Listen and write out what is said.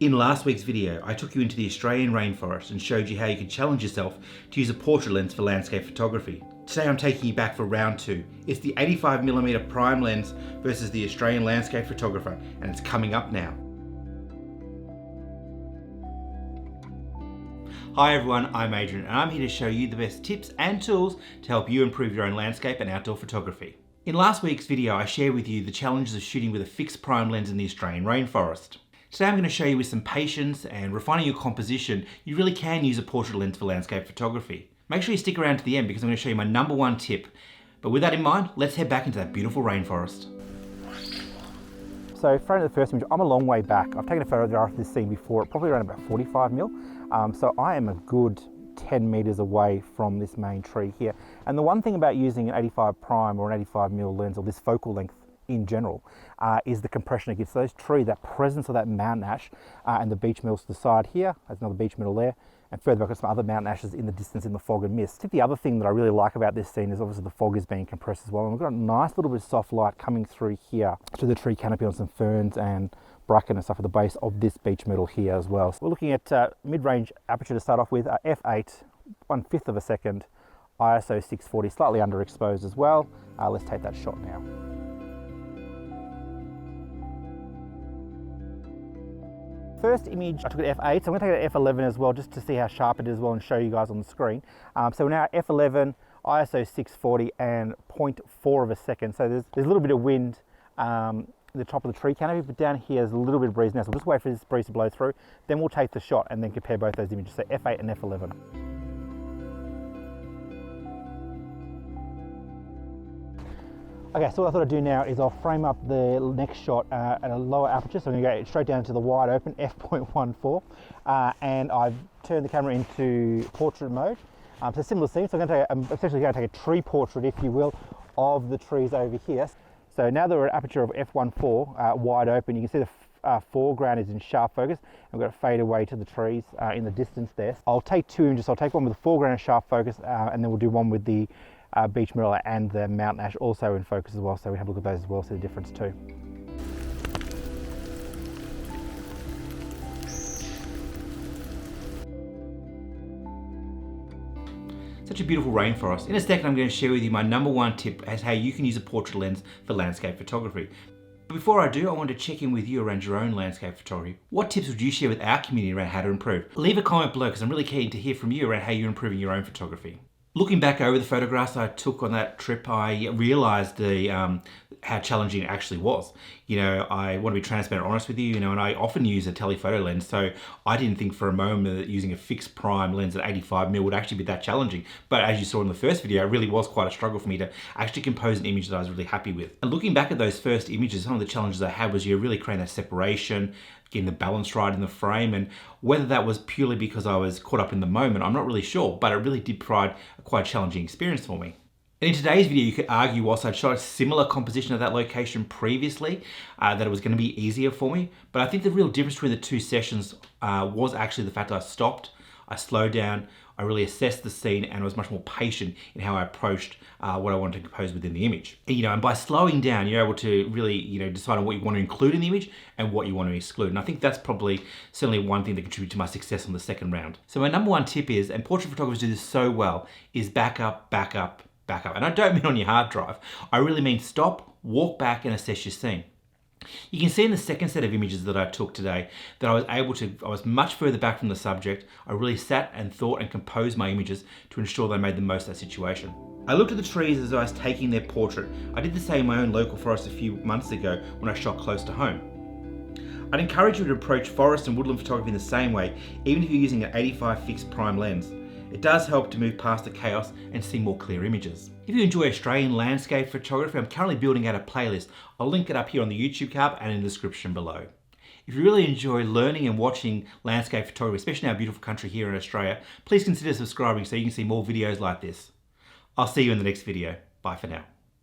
In last week's video, I took you into the Australian rainforest and showed you how you could challenge yourself to use a portrait lens for landscape photography. Today I'm taking you back for round 2. It's the 85mm prime lens versus the Australian landscape photographer, and it's coming up now. Hi everyone, I'm Adrian and I'm here to show you the best tips and tools to help you improve your own landscape and outdoor photography. In last week's video I shared with you the challenges of shooting with a fixed prime lens in the Australian rainforest. Today I'm going to show you with some patience and refining your composition, you really can use a portrait lens for landscape photography. Make sure you stick around to the end because I'm going to show you my number 1 tip. But with that in mind, let's head back into that beautiful rainforest. So front of the first image, I'm a long way back. I've taken a photograph of this scene before, probably around about 45mm. So I am a good 10 meters away from this main tree here. And the one thing about using an 85 prime or an 85mm lens, or this focal length in general, is the compression it gives. So those trees, that presence of that mountain ash and the beech myrtles to the side here, there's another beech myrtle there, and further back got some other mountain ashes in the distance in the fog and mist. I think the other thing that I really like about this scene is obviously the fog is being compressed as well, and we've got a nice little bit of soft light coming through here to the tree canopy on some ferns and bracken and stuff at the base of this beech myrtle here as well. So we're looking at mid-range aperture to start off with, f8, 1/5 of a second, ISO 640, slightly underexposed as well. Let's take that shot now. First image I took at f8, so I'm going to take it at f11 as well just to see how sharp it is as well and show you guys on the screen. So we're now at f11, ISO 640 and 0.4 of a second. So there's a little bit of wind at the top of the tree canopy, but down here there's a little bit of breeze now. So we'll just wait for this breeze to blow through, then we'll take the shot and then compare both those images, so f8 and f11. Okay, so what I thought I'd do now is I'll frame up the next shot at a lower aperture, so I'm going to go straight down to the wide open, f.14, and I've turned the camera into portrait mode. So similar scene, so I'm essentially going to take a tree portrait, if you will, of the trees over here. So now that we're at aperture of f1.4, wide open, you can see the foreground is in sharp focus. I've got to fade away to the trees in the distance there. I'll take 2 images, I'll take one with the foreground in sharp focus, and then we'll do one with the beech myrtle and the mountain ash also in focus as well, so we have a look at those as well, see the difference too. Such a beautiful rainforest. In a second I'm going to share with you my number 1 tip as how you can use a portrait lens for landscape photography. But before I do, I want to check in with you around your own landscape photography. What tips would you share with our community around how to improve? Leave a comment below because I'm really keen to hear from you around how you're improving your own photography. Looking back over the photographs I took on that trip, I realised how challenging it actually was. You know, I want to be transparent and honest with you, and I often use a telephoto lens, so I didn't think for a moment that using a fixed prime lens at 85mm would actually be that challenging. But as you saw in the first video, it really was quite a struggle for me to actually compose an image that I was really happy with. And looking back at those first images, some of the challenges I had was really creating that separation, getting the balance right in the frame, and whether that was purely because I was caught up in the moment, I'm not really sure, but it really did provide a quite challenging experience for me. And in today's video, you could argue whilst I'd shot a similar composition of that location previously, that it was going to be easier for me, but I think the real difference between the 2 sessions was actually the fact that I stopped, I slowed down, I really assessed the scene and was much more patient in how I approached what I wanted to compose within the image. And by slowing down, you're able to really, decide on what you want to include in the image and what you want to exclude. And I think that's probably certainly one thing that contributed to my success on the second round. So my number 1 tip is, and portrait photographers do this so well, is back up, back up, back up. And I don't mean on your hard drive. I really mean stop, walk back and assess your scene. You can see in the second set of images that I took today that I was much further back from the subject. I really sat and thought and composed my images to ensure that I made the most of that situation. I looked at the trees as I was taking their portrait. I did the same in my own local forest a few months ago when I shot close to home. I'd encourage you to approach forest and woodland photography in the same way, even if you're using an 85 fixed prime lens. It does help to move past the chaos and see more clear images. If you enjoy Australian landscape photography, I'm currently building out a playlist. I'll link it up here on the YouTube card and in the description below. If you really enjoy learning and watching landscape photography, especially in our beautiful country here in Australia, please consider subscribing so you can see more videos like this. I'll see you in the next video. Bye for now.